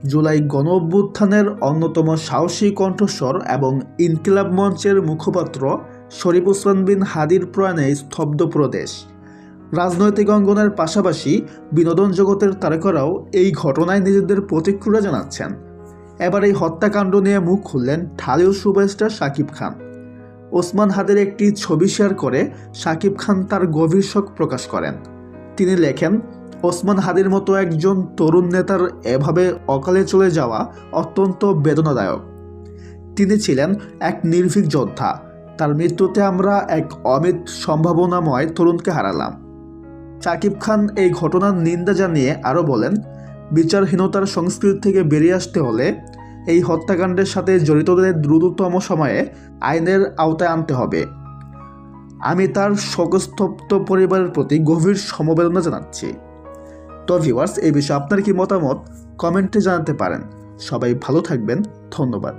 জুলাই গণঅভ্যুত্থানের অন্যতম সাহসী কণ্ঠস্বর এবং ইনকিলাব মঞ্চের মুখপাত্র শরীফ ওসমান বিন হাদির প্রয়াণে স্তব্ধ পুরো দেশ। রাজনৈতিক অঙ্গনের পাশাপাশি বিনোদন জগতের তারকারাও এই ঘটনায় নিজেদের প্রতিক্রিয়া জানাচ্ছেন। এবার এই হত্যাকাণ্ড নিয়ে মুখ খুললেন ঢালিউড সুপারস্টার শাকিব খান। ওসমান হাদির একটি ছবি শেয়ার করে শাকিব খান তার গভীর শোক প্রকাশ করেন। তিনি লেখেন, ওসমান হাদির মতো একজন তরুণ নেতার এভাবে অকালে চলে যাওয়া অত্যন্ত বেদনাদায়ক। তিনি ছিলেন এক নির্ভীক যোদ্ধা। তার মৃত্যুতে আমরা এক অমিত সম্ভাবনাময় তরুণকে হারালাম। শাকিব খান এই ঘটনার নিন্দা জানিয়ে আরও বলেন, বিচারহীনতার সংস্কৃতি থেকে বেরিয়ে আসতে হলে এই হত্যাকাণ্ডের সাথে জড়িতদের দ্রুততম সময়ে আইনের আওতায় আনতে হবে। আমি তার শোকস্তব্ধ পরিবারের প্রতি গভীর সমবেদনা জানাচ্ছি। তো ভিউয়ার্স, এই বিষয়ে আপনার কি মতামত কমেন্টে জানাতে পারেন। সবাই ভালো থাকবেন। ধন্যবাদ।